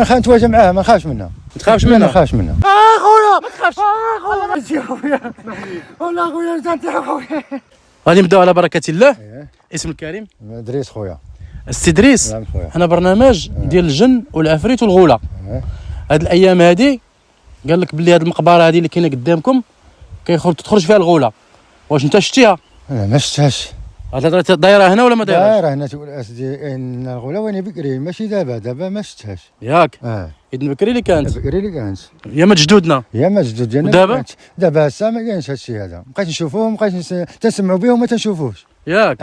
نتواجه معاه، ما نخافش منه. ما تخافش منه؟ ما نخافش منه. خويا ما تخافش. خويا والله خويا نتاع خويا. غادي نبداو على بركه الله. اسم الكريم؟ دريس خويا. السي دريس، نعم خويا. حنا برنامج ديال الجن والعفريت والغوله. هاد الايام هادي قال لك باللي هاد المقبره هادي اللي كاينه قدامكم تخرج فيها الغوله. واش انت شتيها؟ لا ما شفتهاش. هاد دايره هنا ولا ما دايرهاش؟ دايره هنا تقول اسدي ان الغوله وين بكري، ماشي دابا ما شفتهاش. ياك اذن بكري اللي كانت. بكري اللي كانت يا ما جدودنا يا ما جدود ديالنا. دابا هسه ما كاينش هادشي هذا، مابقيتش نشوفوه، مابقيتش تنسمعوا به وما تنشوفوش. ياك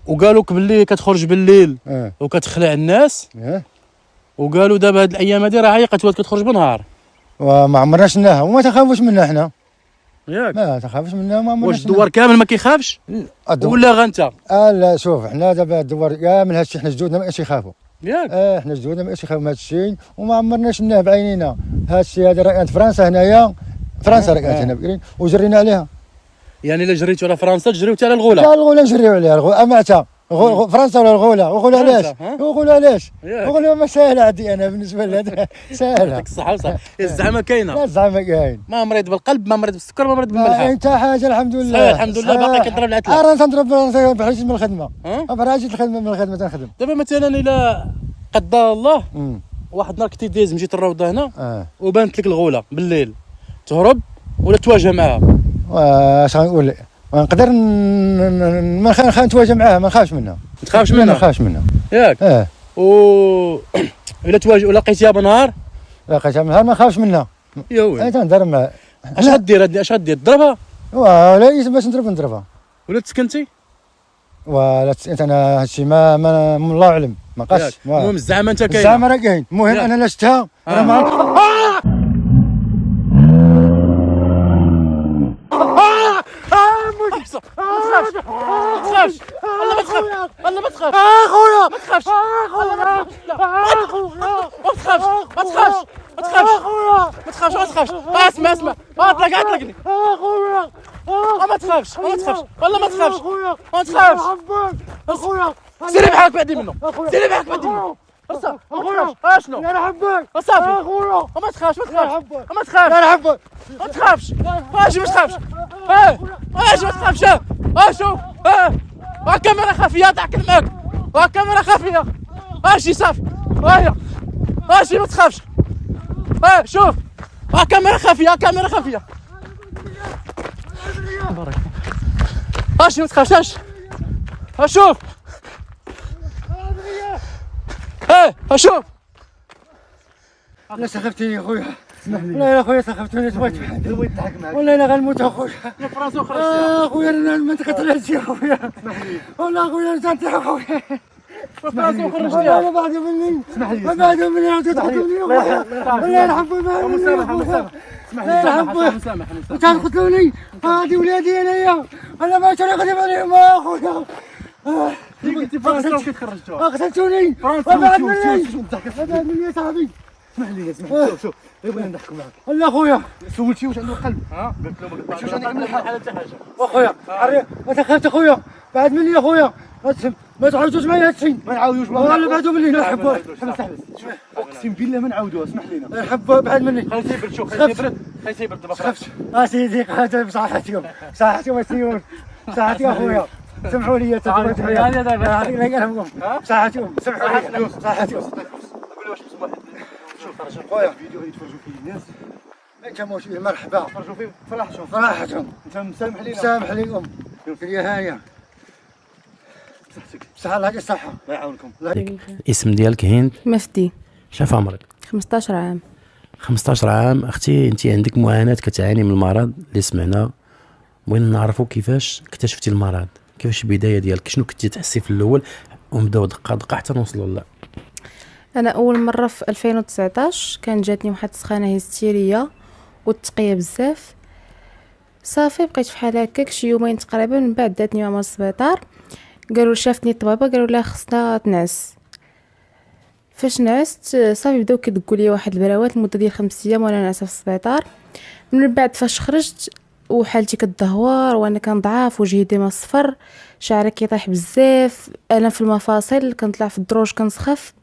وقالوا لك باللي كتخرج بالليل وكتخلع الناس. وقالوا دابا هاد الايام هادي راه عيقت ولات كتخرج بالنهار وما عمرنا شناها وما تخافوش منها حنا. ياك ما تخافش منها ما عمرنا. واش الدوار كامل ما كيخافش ولا غا انت؟ لا شوف حنا دابا الدوار كامل هادشي حنا جدودنا ما يخافوا. ياك حنا جدودنا ما يخافوا من هادشي وما عمرنا شناه بعينينا. هادشي هذا راه كانت فرنسا هنايا، فرنسا راه كانت هنا بكري وجرينا عليها. يعني الا جريتوا على فرنسا تجريو على الغوله؟ لا الغوله نجريو عليها. الغوله امعتها فرنسا ولا الغوله؟ الغوله علاش؟ الغوله علاش؟ الغوله ما ساهله عندي انا بالنسبه لهذا ساهله. يعطيك الصحه وصح. الزعمه كاينه؟ لا الزعمه كاين. ما مريض بالقلب، ما مريض بالسكر، ما مريض بالملح؟ انت حاجه الحمد لله. صحيح الحمد لله. باقي كضرب العتله؟ انا تنضرب بحاجه من الخدمه. بحاجه الخدمه من الخدمه تنخدم. دابا مثلا الا قدر الله واحد النهار كنتي دايز مشيت الروضه هنا وبانت لك الغوله بالليل، تهرب ولا تواجه معاها؟ واش غنقول لك؟ نقدر ما نتواجه معاه، ما نخافش منه. ما تخافش منه؟ ما نخافش منه. ياك الا تواجه لقيتيها بنهار؟ لقيتها بنهار ما نخافش منها. يا ويلي تنهضر معاه. اش غدير؟ اش غدير؟ تضربها؟ ولا باش نضربها. ولا تسكنتي؟ ولا انت انا هادشي ما الله اعلم ما بقاش. المهم الزعامه انت كاين؟ الزعامه راه كاين. المهم انا لا شفتها راه ما ما تخافش والله، ما تخافش والله، ما تخافش خويا ما تخافش والله، ما تخافش ما تخافش ما تخافش ما تخافش ما تخافش. اسمع اطلقني خويا ما تخافش والله، ما تخافش ما تخافش. خويا سيري بحالك بعدي منه، سيري بحالك بعدي منه. خويا شنو؟ انا نحبك صافي خويا. ما تخافش ما تخافش انا نحبك ما تخافش. اجي ما تخافش. اجي ما تخافش. شوف كاميرا خفيه ضحك معاك. كاميرا خفيه. اجي صافي. اجي ما تخافش. شوف كاميرا خفيه بارك. اجي ما تخافش. شوف شوف. لا سخفتني يا خويا. لا يا خويا سخفتني. بغيت نضحك معاك والله الا غنموت اخويا. فراسو خرجتي خويا انا ما تقتلش يا خويا. والله خويا انت نتاع خويا. فراسو خرجتي. والله بعد مني. بعد مني تقتلني يا خويا. والله نحبك. مسامح تقتلوني. هادي ولادي انايا انا ما نخدم عليهم اخويا. قلتي فراسو كتخرجتوها. قتلتوني وبعد مني يا صاحبي. اسمح لي شوف بغينا نضحكوا معاك. لا خويا سولتي واش عنده قلب؟ قلت له ما قلتش واش عندك من الحال حتى حاجه. اخويا ما تخافش اخويا. بعد مني يا خويا. ما تعاودوش معايا هادشي. ما نعاودوش والله بعدوا مني. نحبوا. اقسم بالله ما نعاودوها. اسمح لينا. نحبوا بعد مني. خلي تيبرد. شوف خلي تيبرد دابا. خافش سيدي هذا بصحتكم السيون. بصحتكم اخويا. سمحوا لي هذه دابا هذيك اللي قالهم بصحتكم. سمحوا لي بصحتكم. نقول واش مسموح شوف خويا الفيديو اللي يتفرجوا فيه الناس انت موش مرحبا يتفرجوا فيه فرحتهم انت مسامح لينا. مسامح ليكم يا هانيه. صحة الله الصحة الله يعاونكم. الاسم ديالك هند؟ مفدي. شاف عمرك؟ 15 عام. 15 عام. اختي انت عندك معاناة، كتعاني من المرض اللي سمعنا. بغينا نعرفوا كيفاش اكتشفتي المرض، كيفاش البداية ديالك، شنو كنتي تحسي في الاول، ونبداو دقة دقة حتى نوصلوا لا. انا اول مره في 2019 كان جاتني واحد السخانه هستيريه والتقيه بزاف. صافي بقيت فحال هكاك شي يومين تقريبا، من بعد داتني ماما للسبيطار. قالوا شافتني الطبابه قالوا لها خصنا تنعس. فاش نعست صافي بداو كيدقوا لي واحد البراوات لمده ديال 5 ايام وانا ناعسه في السبيطار. من بعد فاش خرجت وحالتي كتدهور وانا كنضعف، وجهي ديما صفر، شعري كيطيح بزاف، انا في المفاصل كنطلع في الدروج كنسخف.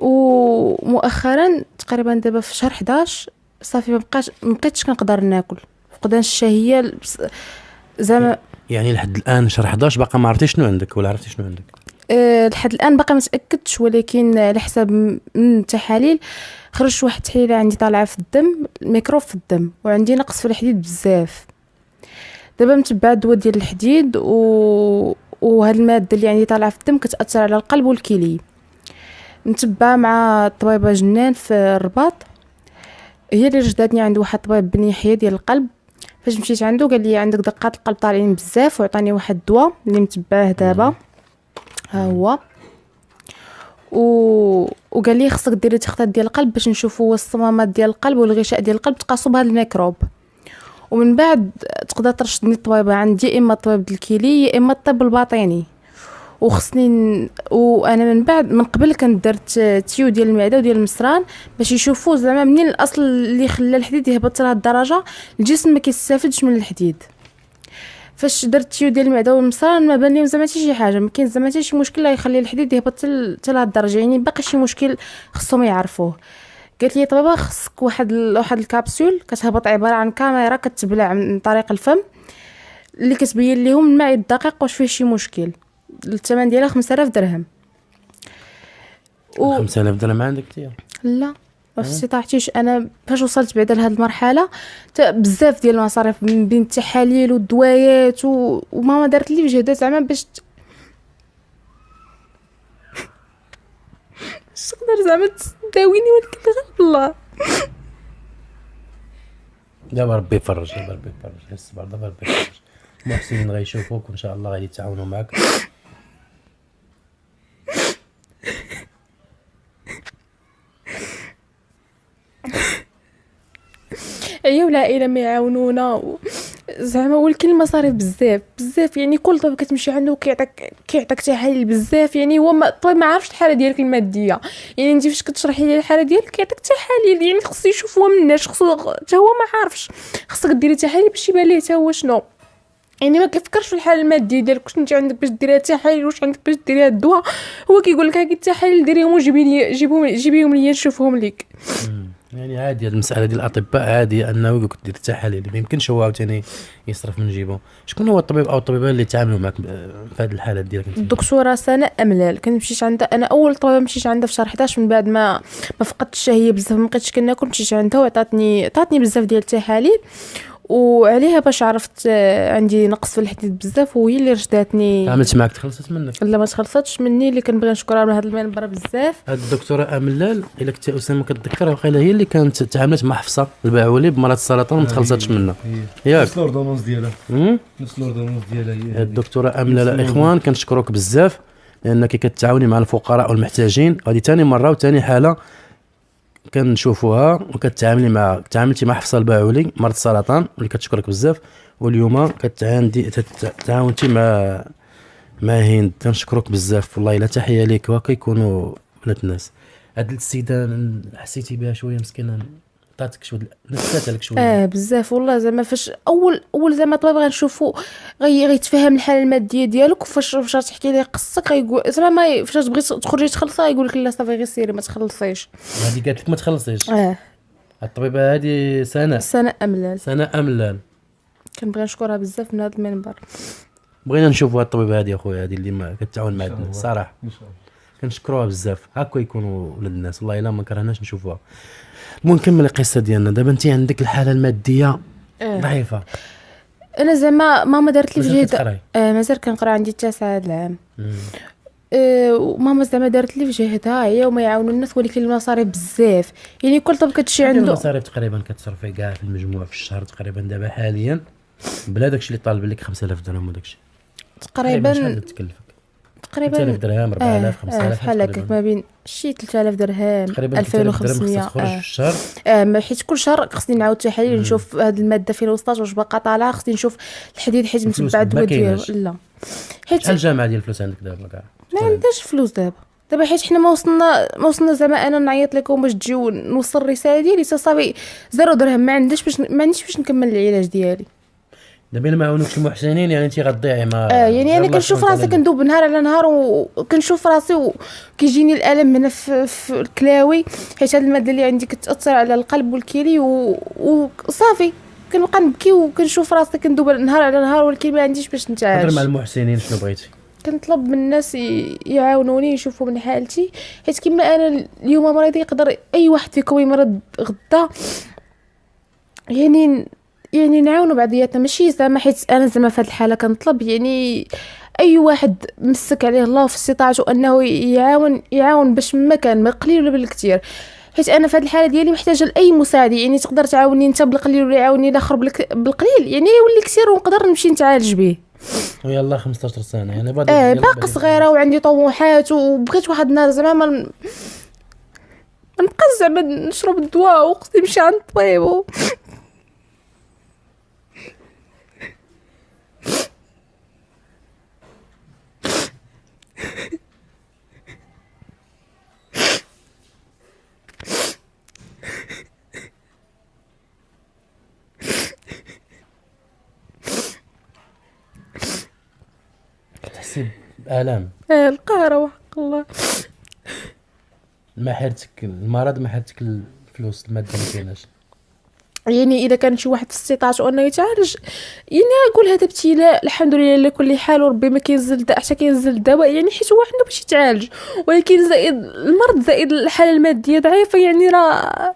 ومؤخرا تقريبا دابا في شهر 11 صافي ما بقيتش كنقدر ناكل، فقدان الشهيه زعما. يعني لحد الان شهر 11 باقا ما عرفتي شنو عندك ولا عرفتي شنو عندك؟ لحد الان باقي ما تاكدتش، ولكن على حسب من التحاليل خرج واحد التحليله عندي طالعه في الدم، الميكروب في الدم، وعندي نقص في الحديد بزاف. دابا متبعه الدواء ديال الحديد وهاد الماده اللي عندي طالعه في الدم كتاثر على القلب والكلي. متبعه مع الطبيبه جنان في الرباط، هي اللي رشداتني عند واحد الطبيب بن يحيى ديال القلب. فاش مشيت عنده قال لي عندك دقات القلب طالعين بزاف، وعطاني واحد الدواء اللي متبعه دابا ها هو. وقال لي خصك ديري تخطيط ديال القلب باش نشوفوا الصمامات ديال القلب والغشاء ديال القلب تقاسوا بهذا الميكروب، ومن بعد تقدر ترشدني الطبيبه عندي يا اما الطبيب الكلي يا اما الطب الباطني. وخصني وانا من بعد من قبل كنت درت تيو ديال المعده وديال المصران باش يشوفوا زعما منين الاصل اللي خلى الحديد يهبط لهاد الدرجه الجسم ما كيستافدش من الحديد. فاش درت تيو ديال المعده والمصران ما بان لي زعما حتى شي حاجه، ما كاين زعما حتى شي مشكل يخلي الحديد يهبط حتى لهاد الدرجه، يعني باقي شي مشكل خصهم يعرفوه. قالت لي طبابه خصك واحد الكابسول كتهبط عباره عن كاميرا كتبلع عن طريق الفم اللي كتبين لهم الماء الدقيق واش فيه شي مشكل. الثمن ديالها 5000 درهم. 5000 درهم عندك انت؟ لا ما استطعتيش. انا فاش وصلت بعدا لهاد المرحله بزاف ديال المصاريف من بين التحاليل والدوايات وماما دارت لي جهدات زعما باش تقدر زعما تداويني، ولكن غير الله. دابا ربي يفرج، دابا ربي يفرج، الصبر دابا ربي يفرج. المحسنين غيشوفوك وان شاء الله غادي يتعاونوا معك. هي والعائله ما يعاونونا زعما، ولكن المصاريف بزاف يعني كل طبيب كتمشي عنده كيعطيك تحاليل بزاف. يعني هو الطبيب ما عارفش الحاله ديالك الماديه، يعني انت فاش كتشرحي ليه الحاله ديالك كيعطيك تحاليل يعني خصو يشوفوها من الناس، خصو حتى هو ما عارفش. خصك ديري تحاليل باش يبان ليه حتى هو شنو، يعني ما كيفكرش في الحاله الماديه ديالك واش انت عندك باش ديريها التحاليل واش عندك باش ديريها الدواء. هو كيقول لك هاكي التحاليل ديريهم جيبيهم لي نشوفهم ليك. يعني عادي المساله ديال الاطباء عادي انه يقول لك دير التحاليل، ما يمكنش هو عاوتاني يصرف من جيبه. شكون هو الطبيب او الطبيبه اللي تعاملوا معك في هذه الحالات ديالك انت؟ الدكتوره سناء املال. كنت مشيت عندها، انا اول طبيبه مشيت عندها في شهر 11 من بعد ما فقدت الشهيه بزاف ما بقيتش كناكل. مشيت عندها وعطاتني بزاف ديال التحاليل وعليها باش عرفت عندي نقص في الحديد بزاف، وهي اللي رشداتني. عملت معك تخلصت منك؟ لا ما تخلصتش مني، اللي كنبغي نشكرها من هذا المنبر بزاف. هاد الدكتوره املال الا كنت اسامه كتذكرها وقيله هي اللي كانت تعاملت مع حفصه البعولي بمرض السرطان وما تخلصتش منها ياك؟ نفس لوردونونس ديالها هي. الدكتوره املال الاخوان كنشكروك بزاف لانك كتعاوني مع الفقراء والمحتاجين. هذه ثاني مره وثاني حاله كنشوفوها وكتعاملي تعاملتي مع حفصه الباعولي مرض السرطان واللي كتشكرك بزاف. واليوم تعاونتي مع هند، كنشكرك بزاف والله. الا تحيه ليك وكيكونوا بنات الناس. هاد السيده حسيتي بها شويه مسكينه، عطاتك شويه نفسات عليك شويه؟ بزاف والله. زعما فاش اول زعما طبيب غنشوفو غيتفهم الحاله الماديه ديالك، وفاش تحكي ليه قصك غيقول زعما فاش تبغي تخرجي تخلصي يقول لك لا صافي غير سيري ما تخلصيش. هذه قالت لك ما تخلصيش؟ الطبيبه هذه سناء املال كنبغي نشكرها بزاف من هذا المنبر. بغينا نشوفوا هاد الطبيبه هذه اخويا، هذه اللي ما كتعاون مع الناس صراحه ان شاء الله كنشكروها بزاف. هكا يكونوا ولاد الناس والله الا ما كرهناش نشوفوها. المهم نكمل القصه ديالنا. دابا انت عندك الحاله الماديه ضعيفه. انا زعما ماما دارت لي في جهد مازال كنقرا عندي 9 العام. وماما زعما دارت لي في جهدها هي وما يعاونوا الناس، ولكن المصاريف بزاف يعني كل طب كتمشي عنده. المصاريف تقريبا كتصرفي كاع في المجموع في الشهر تقريبا دابا حاليا بلا داكشي اللي طالب لك 5000 درهم وداكشي تقريبا شحال تكلفك؟ تقريبا 3000 درهم 4000 5000 بحال هكاك ما بين شي 3000 درهم 2500 تخرج في الشهر. حيت كل شهر خصني نعاود تحاليل نشوف هاد الماده فين وصلت واش باقا طالعه، خصني نشوف الحديد حيت متبع الدواء ديالو. لا حيت شحال الجامعه ديال الفلوس عندك دابا كاع؟ ما عندهاش فلوس دابا حيت حنا ما وصلنا زعما انا نعيط لكم باش تجيو نوصل الرساله ديالي صافي 0 درهم ما عنديش باش نكمل العلاج ديالي. دابا الا ما عاونوكش المحسنين يعني انت غتضيعي ما يعني انا كنشوف راسي كندوب نهار على نهار وكنشوف راسي وكيجيني الالم هنا في الكلاوي، حيت هاد الماده اللي عندي كتاثر على القلب والكلي وصافي كنبقى نبكي وكنشوف راسي كندوب نهار على نهار، ولكن ما عنديش باش نتعالج. هضر مع المحسنين شنو بغيتي؟ كنطلب من الناس يعاونوني يشوفوا من حالتي، حيت كما انا اليوم مريض يقدر اي واحد فيكم يمرض غدا، يعني نعاونوا بعضياتنا، ماشي زعما حيت انا زعما في هذه الحاله كنطلب، يعني اي واحد مسك عليه الله في استطاعته انه يعاون باش ما كان ما قليل ولا بالكثير، حيت انا في هذه الحاله ديالي محتاجه لاي مساعده. يعني تقدر تعاوني انت بالقليل ولا يعاوني الاخر بالقليل، يعني يولي كثير ونقدر نمشي نتعالج به. ويلا 15 سنه يعني باقي صغيره وعندي طموحات، وبغيت واحد النهار زعما ما نبقى زعما نشرب الدواء وقت نمشي عند الطبيب كتحسي بآلام؟ القهره وحق الله. ما حيرتك المرض، ما حيرتك الفلوس، الماده ما كايناش. يعني اذا كان شي واحد في استطاعته انه يتعالج، يعني نقول هذا ابتلاء الحمد لله على كل حال، وربي ما كينزل الداء حتى كينزل الدواء، يعني حيت هو عنده باش يتعالج، ولكن زائد المرض زائد الحاله الماديه ضعيفه، يعني راه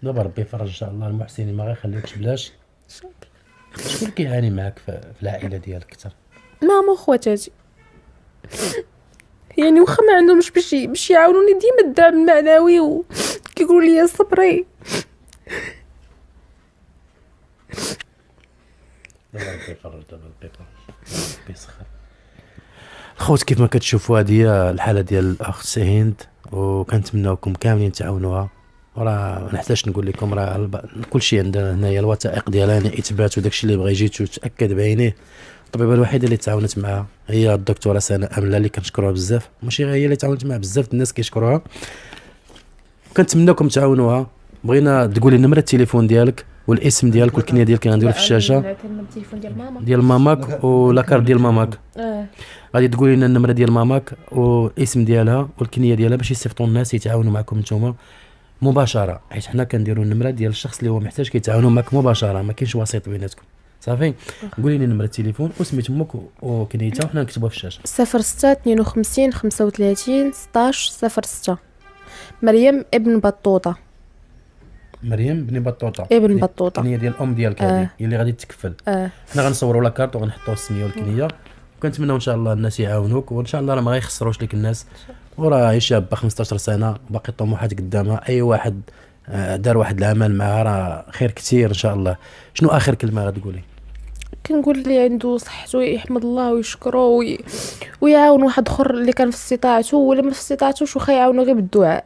دابا ربي يفرج ان شاء الله المحسنين، ما غيخليوكش بلاش. شكون اللي كيعاني معاك في العائله ديالك اكثر؟ ماما وخواتاتي، يعني واخا ما عندهمش باش يعاونوني، ديما الدعم المعنوي وكيقولوا لي صبري. دابا ربي يفرج، دابا ربي يفرج، ربي يسخر. الخوت كيف ما كتشوفوا هذه هي الحاله ديال الاخت هند، وكنتمناوكم كاملين تعاونوها. وراه ما نحتاجش نقول لكم راه كلشي عندنا هنايا الوثائق ديالها، يعني اثبات وداكشي اللي بغى يجي تاكد بعينيه. الطبيبه الوحيده اللي تعاونت معها هي الدكتوره سناء امله، اللي كنشكروها بزاف، ماشي غير هي اللي تعاونت معها، بزاف الناس كيشكروها. كنتمناكم تعاونوها. بغينا تقولي نمره التليفون ديالك والاسم ديالك والكنيه ديالك غنديرو في الشاشه التليفون ديال ماما ديال ماماك ولاكارت ديال ماماك. غادي تقولي لنا النمره ديال ماماك والاسم ديالها والكنيه ديالها باش يصيفطوا الناس يتعاونوا معكم نتوما مباشره، حيت حنا كنديروا النمره ديال الشخص اللي هو محتاج كيتعاونوا معك مباشره، ما كاينش وسيط بيناتكم. صافي قولي لي نمره التليفون وسميت امك وكنيتها وحنا نكتبوها في الشاشه. 06 52 35 16 06. مريم ابن بطوطه. مريم بن بطوطه ابن بطوطه، هي ديال الام ديالك هذه هي اللي غادي تكفل. حنا غنصوروا لا كارت وغنحطوا السميه والكنيه، وكنتمنوا ان شاء الله الناس يعاونوك، وان شاء الله راه ما غيخسروش لك الناس. وراه هي شابه 15 سنه باقي الطموحات قدامها، اي واحد دار واحد العمل معها راه خير كثير ان شاء الله. شنو اخر كلمه غتقولي؟ كنقول اللي عنده صحته يحمد الله ويشكره ويعاون واحد اخر اللي كان في استطاعته، ولا ما في استطاعتوش واخا يعاونو غير بالدعاء.